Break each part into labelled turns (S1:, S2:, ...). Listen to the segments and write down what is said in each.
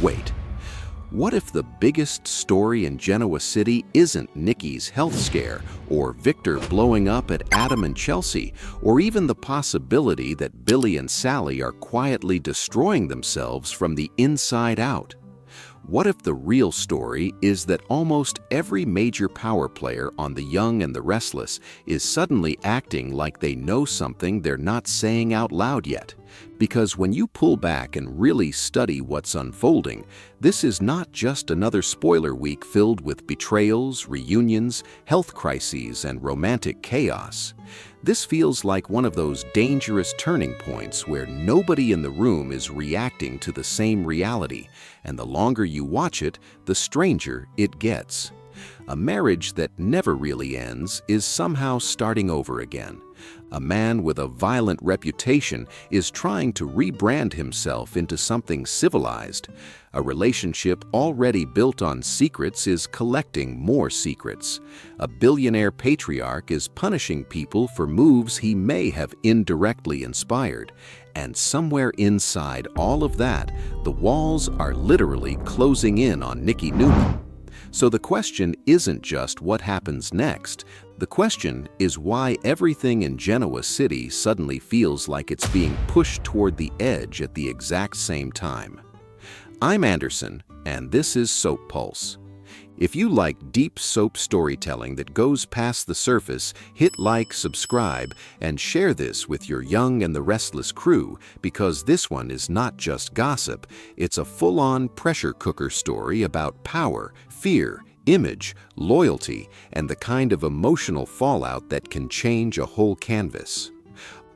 S1: Wait, what if the biggest story in Genoa City isn't Nikki's health scare, or Victor blowing up at Adam and Chelsea, or even the possibility that Billy and Sally are quietly destroying themselves from the inside out? What if the real story is that almost every major power player on The Young and the Restless is suddenly acting like they know something they're not saying out loud yet? Because when you pull back and really study what's unfolding, this is not just another spoiler week filled with betrayals, reunions, health crises, and romantic chaos. This feels like one of those dangerous turning points where nobody in the room is reacting to the same reality, and the longer you watch it, the stranger it gets. A marriage that never really ends is somehow starting over again. A man with a violent reputation is trying to rebrand himself into something civilized. A relationship already built on secrets is collecting more secrets. A billionaire patriarch is punishing people for moves he may have indirectly inspired. And somewhere inside all of that, the walls are literally closing in on Nikki Newman. So the question isn't just what happens next. The question is why everything in Genoa City suddenly feels like it's being pushed toward the edge at the exact same time. I'm Anderson, and this is Soap Pulse. If you like deep soap storytelling that goes past the surface, hit like, subscribe, and share this with your Young and the Restless crew, because this one is not just gossip, it's a full-on pressure cooker story about power, fear, image, loyalty, and the kind of emotional fallout that can change a whole canvas.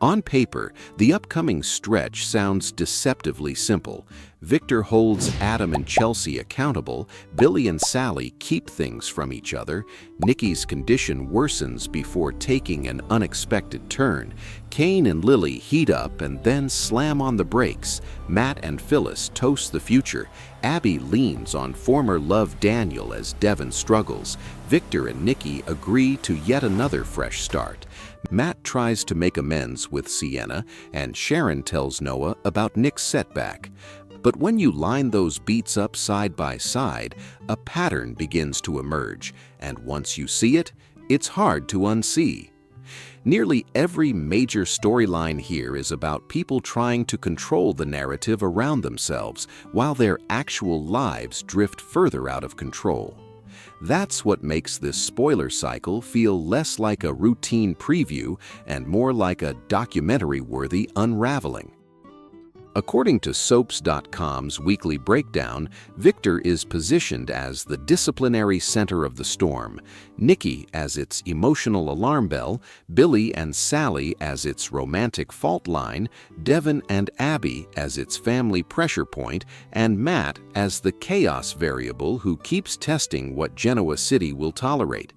S1: On paper, the upcoming stretch sounds deceptively simple. Victor holds Adam and Chelsea accountable, Billy and Sally keep things from each other, Nikki's condition worsens before taking an unexpected turn, Kane and Lily heat up and then slam on the brakes, Matt and Phyllis toast the future, Abby leans on former love Daniel as Devon struggles, Victor and Nikki agree to yet another fresh start. Matt tries to make amends with Sienna, and Sharon tells Noah about Nick's setback. But when you line those beats up side by side, a pattern begins to emerge, and once you see it, it's hard to unsee. Nearly every major storyline here is about people trying to control the narrative around themselves, while their actual lives drift further out of control. That's what makes this spoiler cycle feel less like a routine preview and more like a documentary-worthy unraveling. According to Soaps.com's weekly breakdown, Victor is positioned as the disciplinary center of the storm, Nikki as its emotional alarm bell, Billy and Sally as its romantic fault line, Devon and Abby as its family pressure point, and Matt as the chaos variable who keeps testing what Genoa City will tolerate.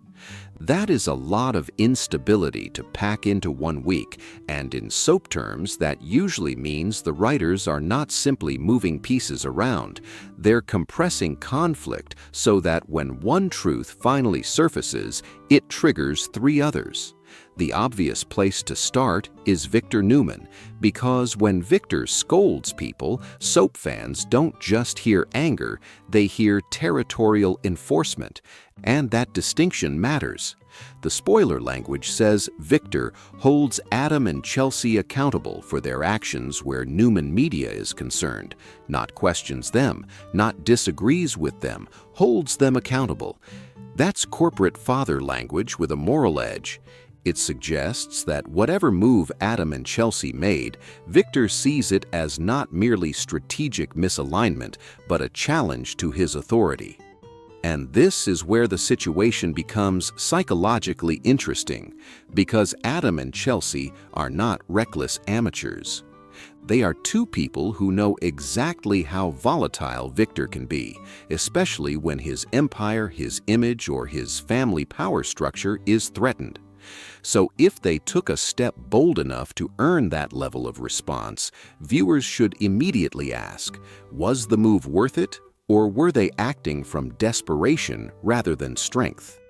S1: That is a lot of instability to pack into 1 week, and in soap terms, that usually means the writers are not simply moving pieces around, they're compressing conflict so that when one truth finally surfaces, it triggers 3 others. The obvious place to start is Victor Newman, because when Victor scolds people, soap fans don't just hear anger, they hear territorial enforcement, and that distinction matters. The spoiler language says Victor holds Adam and Chelsea accountable for their actions where Newman Media is concerned, not questions them, not disagrees with them, holds them accountable. That's corporate father language with a moral edge. It suggests that whatever move Adam and Chelsea made, Victor sees it as not merely strategic misalignment, but a challenge to his authority. And this is where the situation becomes psychologically interesting, because Adam and Chelsea are not reckless amateurs. They are 2 people who know exactly how volatile Victor can be, especially when his empire, his image, or his family power structure is threatened. So if they took a step bold enough to earn that level of response, viewers should immediately ask, was the move worth it, or were they acting from desperation rather than strength?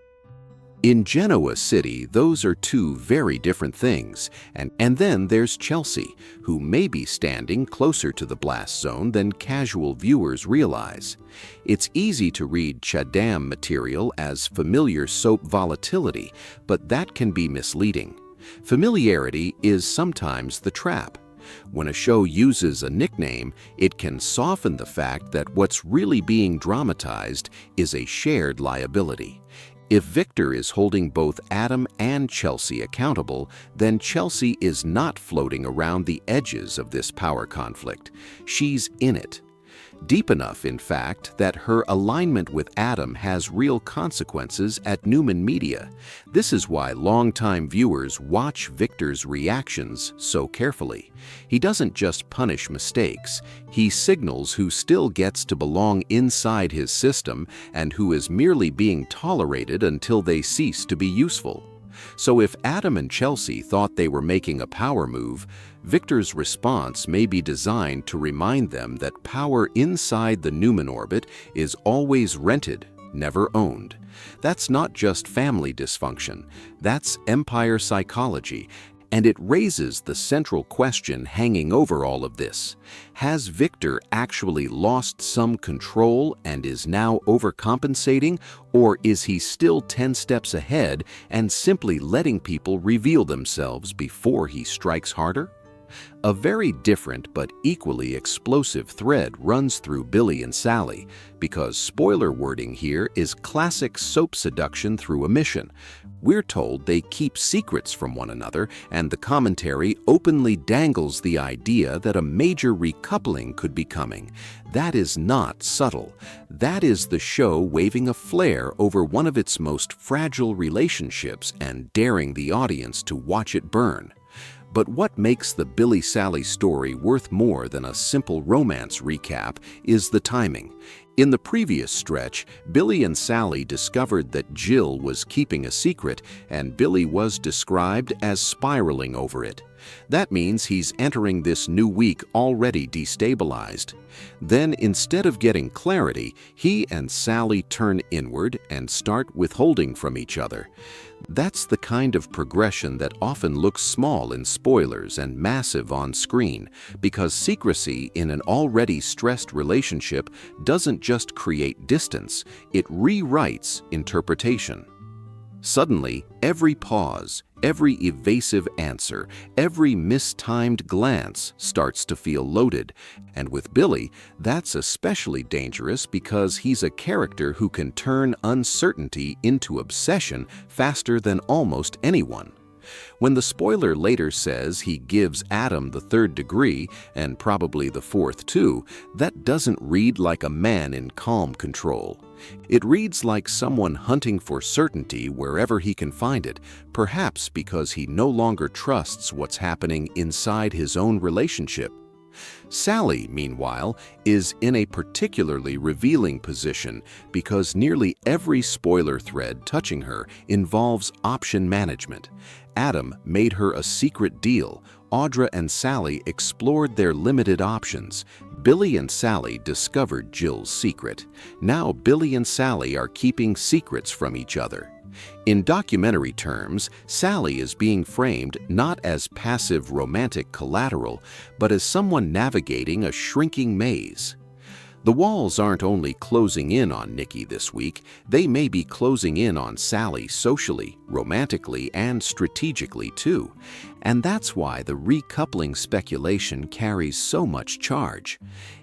S1: In Genoa City, those are two very different things. And then there's Chelsea, who may be standing closer to the blast zone than casual viewers realize. It's easy to read Chadam material as familiar soap volatility, but that can be misleading. Familiarity is sometimes the trap. When a show uses a nickname, it can soften the fact that what's really being dramatized is a shared liability. If Victor is holding both Adam and Chelsea accountable, then Chelsea is not floating around the edges of this power conflict. She's in it. Deep enough, in fact, that her alignment with Adam has real consequences at Newman Media. This is why longtime viewers watch Victor's reactions so carefully. He doesn't just punish mistakes, he signals who still gets to belong inside his system and who is merely being tolerated until they cease to be useful. So if Adam and Chelsea thought they were making a power move, Victor's response may be designed to remind them that power inside the Newman orbit is always rented, never owned. That's not just family dysfunction, that's empire psychology, and it raises the central question hanging over all of this. Has Victor actually lost some control and is now overcompensating, or is he still 10 steps ahead and simply letting people reveal themselves before he strikes harder? A very different but equally explosive thread runs through Billy and Sally, because spoiler wording here is classic soap seduction through omission. We're told they keep secrets from one another, and the commentary openly dangles the idea that a major recoupling could be coming. That is not subtle. That is the show waving a flare over one of its most fragile relationships and daring the audience to watch it burn. But what makes the Billy-Sally story worth more than a simple romance recap is the timing. In the previous stretch, Billy and Sally discovered that Jill was keeping a secret, and Billy was described as spiraling over it. That means he's entering this new week already destabilized. Then, instead of getting clarity, he and Sally turn inward and start withholding from each other. That's the kind of progression that often looks small in spoilers and massive on screen, because secrecy in an already stressed relationship doesn't just create distance, it rewrites interpretation. Suddenly, every pause, every evasive answer, every mistimed glance starts to feel loaded. And with Billy, that's especially dangerous because he's a character who can turn uncertainty into obsession faster than almost anyone. When the spoiler later says he gives Adam the third degree, and probably the fourth too, that doesn't read like a man in calm control. It reads like someone hunting for certainty wherever he can find it, perhaps because he no longer trusts what's happening inside his own relationship. Sally, meanwhile, is in a particularly revealing position because nearly every spoiler thread touching her involves option management. Adam made her a secret deal. Audra and Sally explored their limited options. Billy and Sally discovered Jill's secret. Now Billy and Sally are keeping secrets from each other. In documentary terms, Sally is being framed not as passive romantic collateral, but as someone navigating a shrinking maze. The walls aren't only closing in on Nikki this week, they may be closing in on Sally socially, romantically, and strategically too. And that's why the recoupling speculation carries so much charge.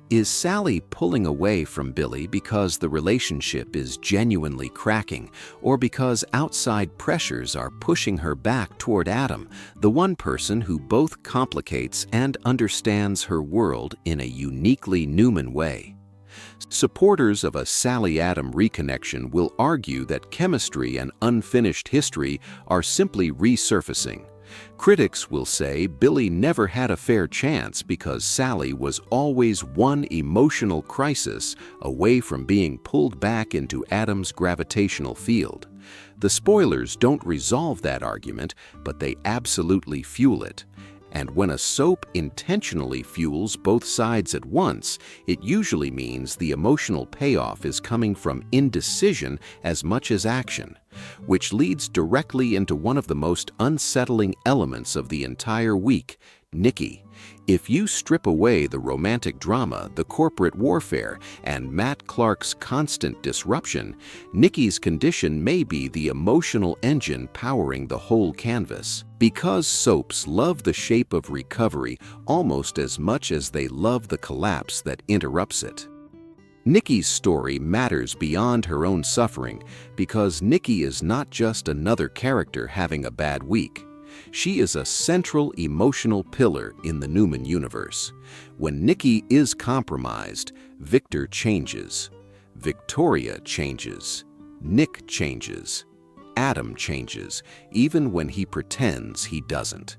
S1: Is Sally pulling away from Billy because the relationship is genuinely cracking, or because outside pressures are pushing her back toward Adam, the one person who both complicates and understands her world in a uniquely Newman way? Supporters of a Sally-Adam reconnection will argue that chemistry and unfinished history are simply resurfacing. Critics will say Billy never had a fair chance because Sally was always one emotional crisis away from being pulled back into Adam's gravitational field. The spoilers don't resolve that argument, but they absolutely fuel it. And when a soap intentionally fuels both sides at once, it usually means the emotional payoff is coming from indecision as much as action, which leads directly into one of the most unsettling elements of the entire week, Nikki. If you strip away the romantic drama, the corporate warfare, and Matt Clark's constant disruption, Nikki's condition may be the emotional engine powering the whole canvas. Because soaps love the shape of recovery almost as much as they love the collapse that interrupts it. Nikki's story matters beyond her own suffering because Nikki is not just another character having a bad week. She is a central emotional pillar in the Newman universe. When Nikki is compromised, Victor changes. Victoria changes. Nick changes. Adam changes, even when he pretends he doesn't.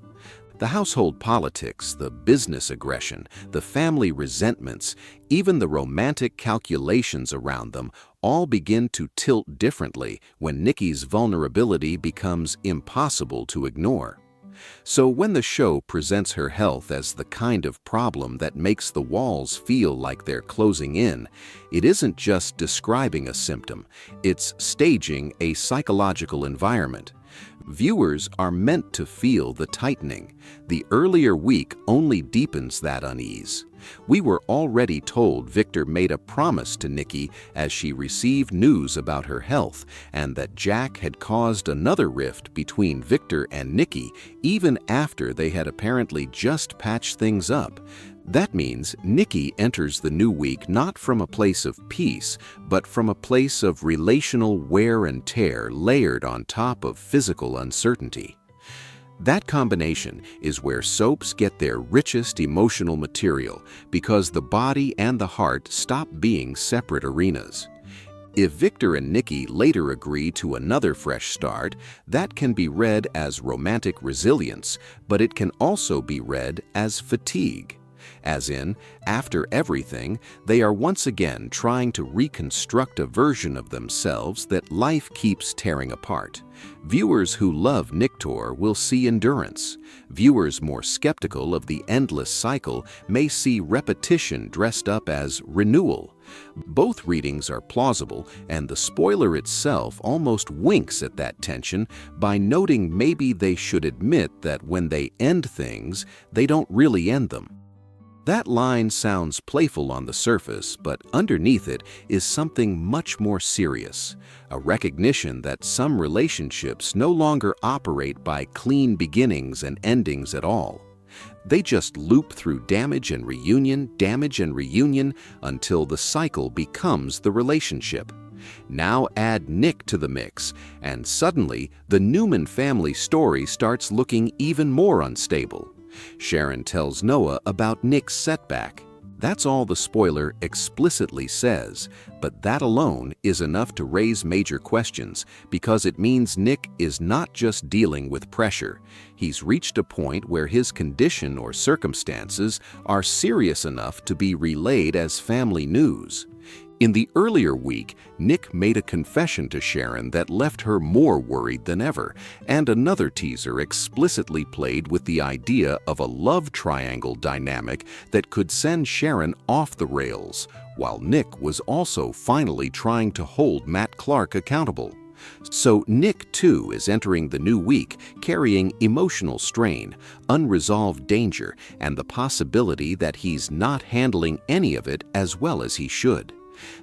S1: The household politics, the business aggression, the family resentments, even the romantic calculations around them all begin to tilt differently when Nikki's vulnerability becomes impossible to ignore. So when the show presents her health as the kind of problem that makes the walls feel like they're closing in, it isn't just describing a symptom, it's staging a psychological environment. Viewers are meant to feel the tightening. The earlier week only deepens that unease. We were already told Victor made a promise to Nikki as she received news about her health, and that Jack had caused another rift between Victor and Nikki even after they had apparently just patched things up. That means Nikki enters the new week not from a place of peace, but from a place of relational wear and tear layered on top of physical uncertainty. That combination is where soaps get their richest emotional material because the body and the heart stop being separate arenas. If Victor and Nikki later agree to another fresh start, that can be read as romantic resilience, but it can also be read as fatigue. As in, after everything, they are once again trying to reconstruct a version of themselves that life keeps tearing apart. Viewers who love Nictor will see endurance. Viewers more skeptical of the endless cycle may see repetition dressed up as renewal. Both readings are plausible, and the spoiler itself almost winks at that tension by noting maybe they should admit that when they end things, they don't really end them. That line sounds playful on the surface, but underneath it is something much more serious, a recognition that some relationships no longer operate by clean beginnings and endings at all. They just loop through damage and reunion, until the cycle becomes the relationship. Now add Nick to the mix, and suddenly the Newman family story starts looking even more unstable. Sharon tells Noah about Nick's setback. That's all the spoiler explicitly says, but that alone is enough to raise major questions because it means Nick is not just dealing with pressure. He's reached a point where his condition or circumstances are serious enough to be relayed as family news. In the earlier week, Nick made a confession to Sharon that left her more worried than ever, and another teaser explicitly played with the idea of a love triangle dynamic that could send Sharon off the rails, while Nick was also finally trying to hold Matt Clark accountable. So Nick, too, is entering the new week carrying emotional strain, unresolved danger, and the possibility that he's not handling any of it as well as he should.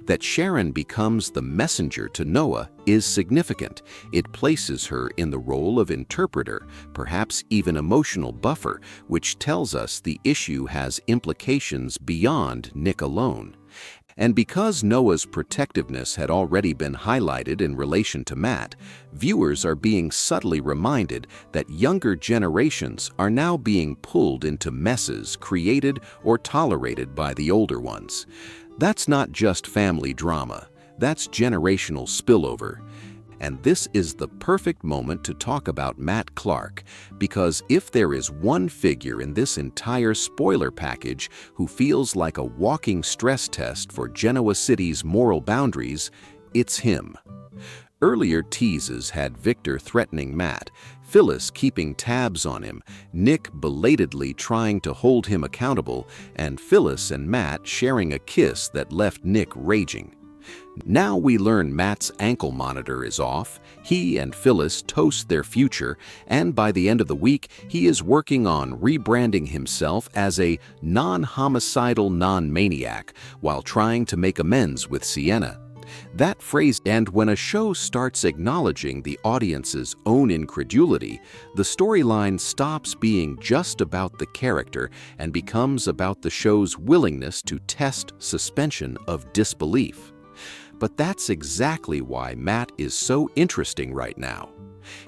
S1: That Sharon becomes the messenger to Noah is significant. It places her in the role of interpreter, perhaps even emotional buffer, which tells us the issue has implications beyond Nick alone. And because Noah's protectiveness had already been highlighted in relation to Matt, viewers are being subtly reminded that younger generations are now being pulled into messes created or tolerated by the older ones. That's not just family drama, that's generational spillover. And this is the perfect moment to talk about Matt Clark, because if there is one figure in this entire spoiler package who feels like a walking stress test for Genoa City's moral boundaries, it's him. Earlier teases had Victor threatening Matt, Phyllis keeping tabs on him, Nick belatedly trying to hold him accountable, and Phyllis and Matt sharing a kiss that left Nick raging. Now we learn Matt's ankle monitor is off, he and Phyllis toast their future, and by the end of the week, he is working on rebranding himself as a non-homicidal non-maniac while trying to make amends with Sienna. That phrase, and when a show starts acknowledging the audience's own incredulity, the storyline stops being just about the character and becomes about the show's willingness to test suspension of disbelief. But that's exactly why Matt is so interesting right now.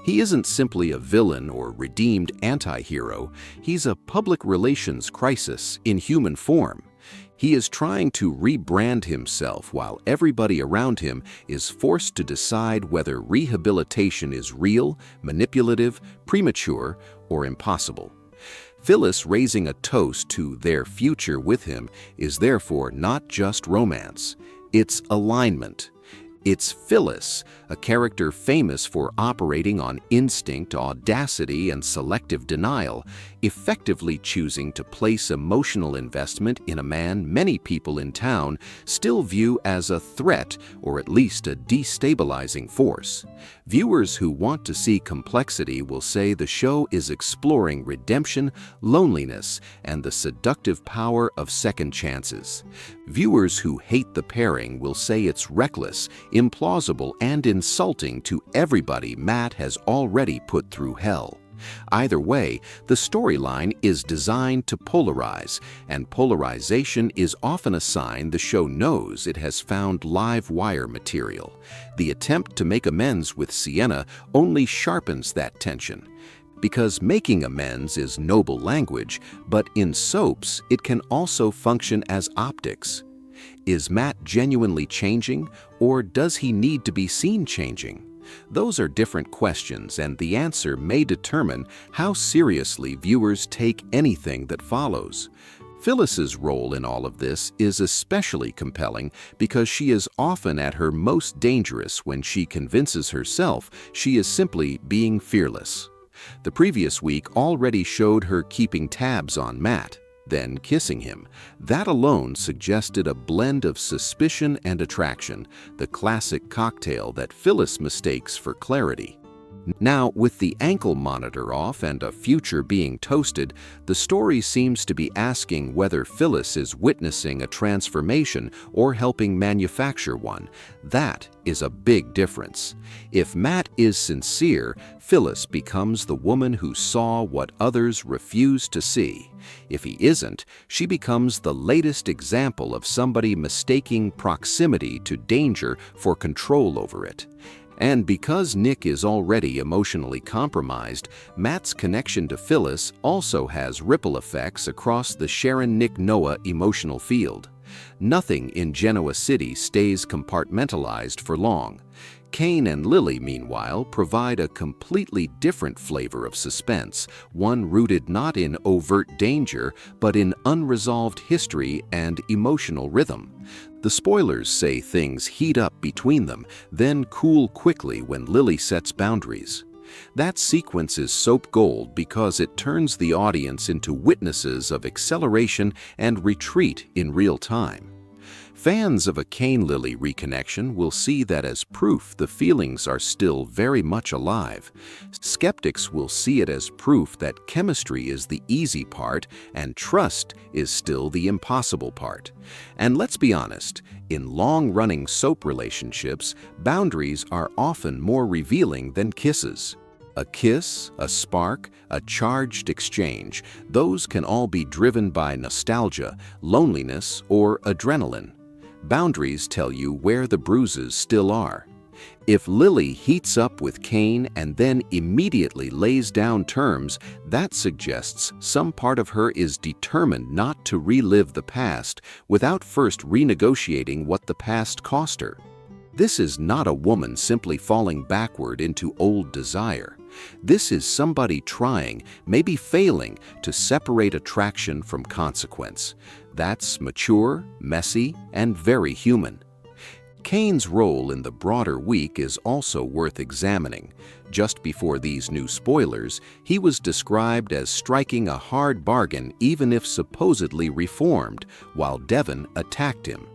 S1: He isn't simply a villain or redeemed anti-hero, he's a public relations crisis in human form. He is trying to rebrand himself while everybody around him is forced to decide whether rehabilitation is real, manipulative, premature, or impossible. Phyllis raising a toast to their future with him is therefore not just romance, it's alignment. It's Phyllis, a character famous for operating on instinct, audacity, and selective denial, effectively choosing to place emotional investment in a man many people in town still view as a threat or at least a destabilizing force. Viewers who want to see complexity will say the show is exploring redemption, loneliness, and the seductive power of second chances. Viewers who hate the pairing will say it's reckless, implausible, and insulting to everybody Matt has already put through hell. Either way, the storyline is designed to polarize, and polarization is often a sign the show knows it has found live wire material. The attempt to make amends with Sienna only sharpens that tension. Because making amends is noble language, but in soaps it can also function as optics. Is Matt genuinely changing, or does he need to be seen changing? Those are different questions, and the answer may determine how seriously viewers take anything that follows. Phyllis's role in all of this is especially compelling because she is often at her most dangerous when she convinces herself she is simply being fearless. The previous week already showed her keeping tabs on Matt, then kissing him. That alone suggested a blend of suspicion and attraction, the classic cocktail that Phyllis mistakes for clarity. Now, with the ankle monitor off and a future being toasted, the story seems to be asking whether Phyllis is witnessing a transformation or helping manufacture one. That is a big difference. If Matt is sincere, Phyllis becomes the woman who saw what others refuse to see. If he isn't, she becomes the latest example of somebody mistaking proximity to danger for control over it. And because Nick is already emotionally compromised, Matt's connection to Phyllis also has ripple effects across the Sharon-Nick-Noah emotional field. Nothing in Genoa City stays compartmentalized for long. Kane and Lily, meanwhile, provide a completely different flavor of suspense, one rooted not in overt danger, but in unresolved history and emotional rhythm. The spoilers say things heat up between them, then cool quickly when Lily sets boundaries. That sequence is soap gold because it turns the audience into witnesses of acceleration and retreat in real time. Fans of a Kane-Lily reconnection will see that as proof the feelings are still very much alive. Skeptics will see it as proof that chemistry is the easy part and trust is still the impossible part. And let's be honest, in long-running soap relationships, boundaries are often more revealing than kisses. A kiss, a spark, a charged exchange, those can all be driven by nostalgia, loneliness, or adrenaline. Boundaries tell you where the bruises still are. If Lily heats up with Kane and then immediately lays down terms, that suggests some part of her is determined not to relive the past without first renegotiating what the past cost her. This is not a woman simply falling backward into old desire. This is somebody trying, maybe failing, to separate attraction from consequence. That's mature, messy, and very human. Kane's role in the broader week is also worth examining. Just before these new spoilers, he was described as striking a hard bargain even if supposedly reformed, while Devon attacked him.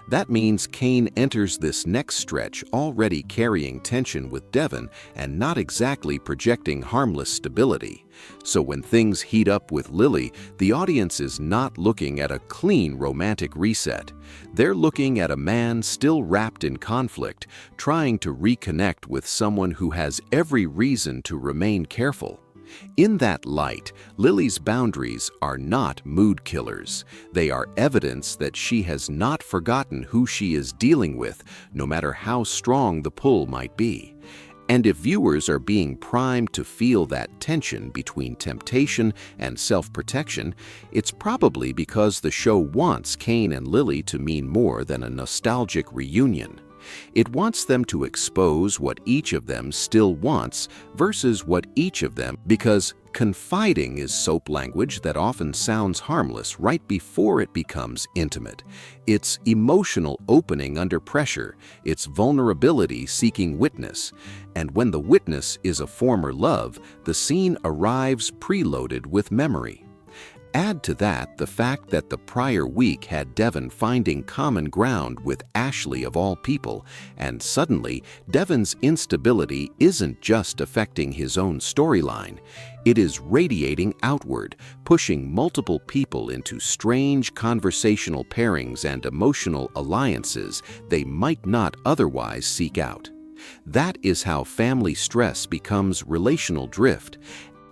S1: That means Kane enters this next stretch already carrying tension with Devon and not exactly projecting harmless stability. So when things heat up with Lily, the audience is not looking at a clean romantic reset. They're looking at a man still wrapped in conflict, trying to reconnect with someone who has every reason to remain careful. In that light, Lily's boundaries are not mood killers. They are evidence that she has not forgotten who she is dealing with, no matter how strong the pull might be. And if viewers are being primed to feel that tension between temptation and self-protection, it's probably because the show wants Kane and Lily to mean more than a nostalgic reunion. It wants them to expose what each of them still wants versus what each of them, because confiding is soap language that often sounds harmless right before it becomes intimate. It's emotional opening under pressure, it's vulnerability seeking witness. And when the witness is a former love, the scene arrives preloaded with memory. Add to that the fact that the prior week had Devon finding common ground with Ashley of all people, and suddenly Devon's instability isn't just affecting his own storyline. It is radiating outward, pushing multiple people into strange conversational pairings and emotional alliances they might not otherwise seek out. That is how family stress becomes relational drift.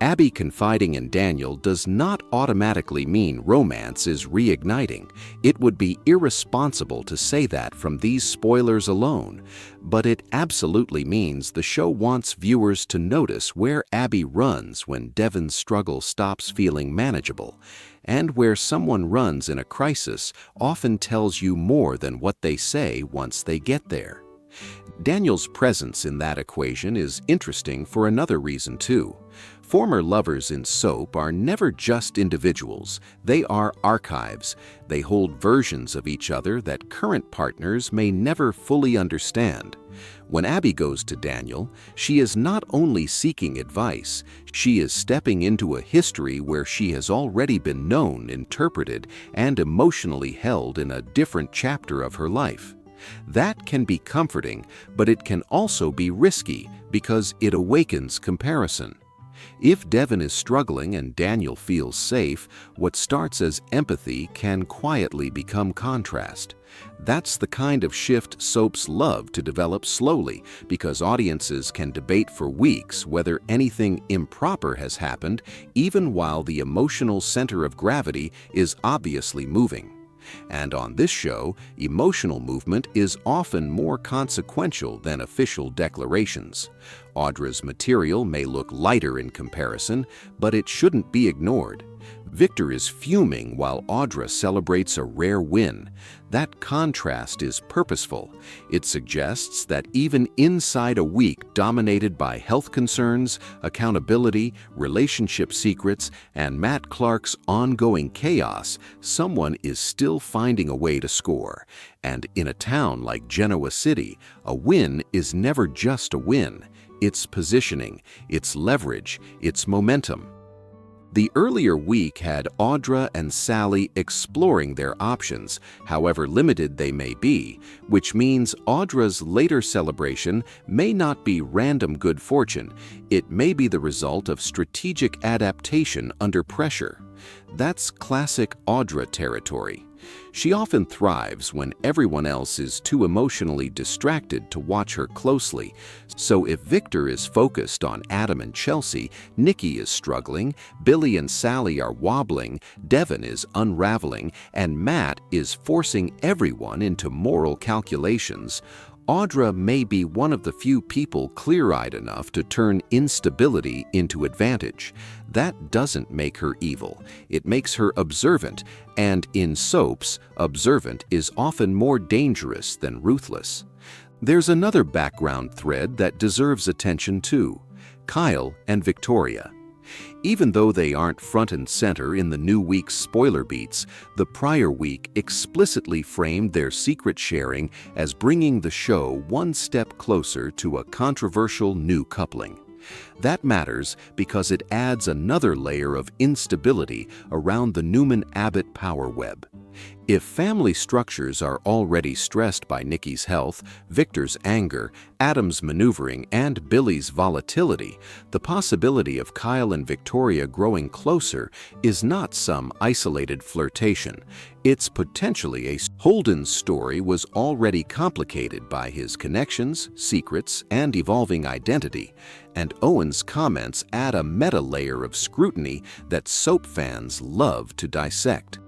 S1: Abby confiding in Daniel does not automatically mean romance is reigniting. It would be irresponsible to say that from these spoilers alone, but it absolutely means the show wants viewers to notice where Abby runs when Devon's struggle stops feeling manageable, and where someone runs in a crisis often tells you more than what they say once they get there. Daniel's presence in that equation is interesting for another reason too. Former lovers in soap are never just individuals, they are archives. They hold versions of each other that current partners may never fully understand. When Abby goes to Daniel, she is not only seeking advice, she is stepping into a history where she has already been known, interpreted, and emotionally held in a different chapter of her life. That can be comforting, but it can also be risky because it awakens comparison. If Devon is struggling and Daniel feels safe, what starts as empathy can quietly become contrast. That's the kind of shift soaps love to develop slowly, because audiences can debate for weeks whether anything improper has happened, even while the emotional center of gravity is obviously moving. And on this show, emotional movement is often more consequential than official declarations. Audra's material may look lighter in comparison, but it shouldn't be ignored. Victor is fuming while Audra celebrates a rare win. That contrast is purposeful. It suggests that even inside a week dominated by health concerns, accountability, relationship secrets, and Matt Clark's ongoing chaos, someone is still finding a way to score. And in a town like Genoa City, a win is never just a win. It's positioning, it's leverage, it's momentum. The earlier week had Audra and Sally exploring their options, however limited they may be, which means Audra's later celebration may not be random good fortune. It may be the result of strategic adaptation under pressure. That's classic Audra territory. She often thrives when everyone else is too emotionally distracted to watch her closely. So if Victor is focused on Adam and Chelsea, Nikki is struggling, Billy and Sally are wobbling, Devon is unraveling, and Matt is forcing everyone into moral calculations, Audra may be one of the few people clear-eyed enough to turn instability into advantage. That doesn't make her evil. It makes her observant, and in soaps, observant is often more dangerous than ruthless. There's another background thread that deserves attention too: Kyle and Victoria. Even though they aren't front and center in the new week's spoiler beats, the prior week explicitly framed their secret sharing as bringing the show one step closer to a controversial new coupling. That matters because it adds another layer of instability around the Newman-Abbott power web. If family structures are already stressed by Nikki's health, Victor's anger, Adam's maneuvering, and Billy's volatility, the possibility of Kyle and Victoria growing closer is not some isolated flirtation. It's potentially a Holden's story was already complicated by his connections, secrets, and evolving identity, and Owen's comments add a meta layer of scrutiny that soap fans love to dissect.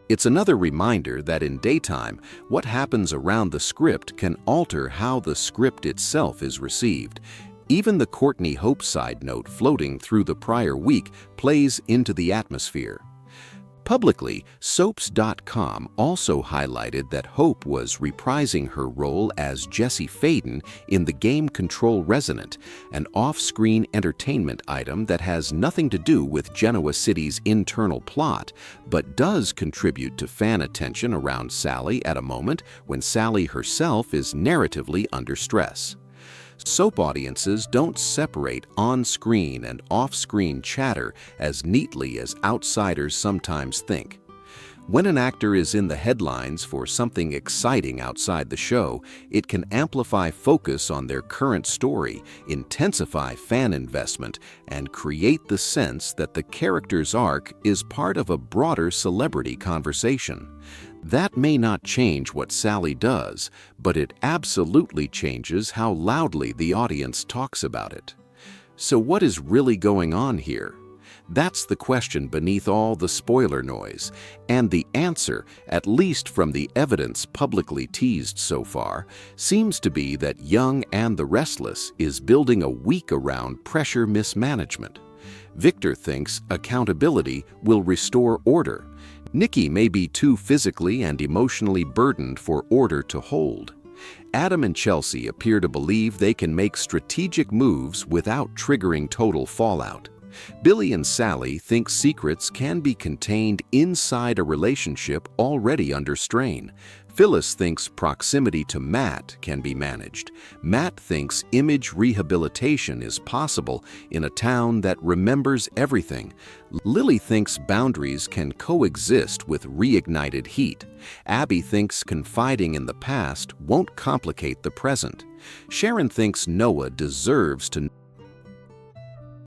S1: It's another reminder that in daytime, what happens around the script can alter how the script itself is received. Even the Courtney Hope side note floating through the prior week plays into the atmosphere. Publicly, Soaps.com also highlighted that Hope was reprising her role as Jessie Faden in the game Control Resonant, an off-screen entertainment item that has nothing to do with Genoa City's internal plot, but does contribute to fan attention around Sally at a moment when Sally herself is narratively under stress. Soap audiences don't separate on-screen and off-screen chatter as neatly as outsiders sometimes think. When an actor is in the headlines for something exciting outside the show, it can amplify focus on their current story, intensify fan investment, and create the sense that the character's arc is part of a broader celebrity conversation. That may not change what Sally does, but it absolutely changes how loudly the audience talks about it. So what is really going on here? That's the question beneath all the spoiler noise, and the answer, at least from the evidence publicly teased so far, seems to be that Young and the Restless is building a week around pressure mismanagement. Victor thinks accountability will restore order. Nikki may be too physically and emotionally burdened for order to hold. Adam and Chelsea appear to believe they can make strategic moves without triggering total fallout. Billy and Sally think secrets can be contained inside a relationship already under strain. Phyllis thinks proximity to Matt can be managed. Matt thinks image rehabilitation is possible in a town that remembers everything. Lily thinks boundaries can coexist with reignited heat. Abby thinks confiding in the past won't complicate the present. Sharon thinks Noah deserves to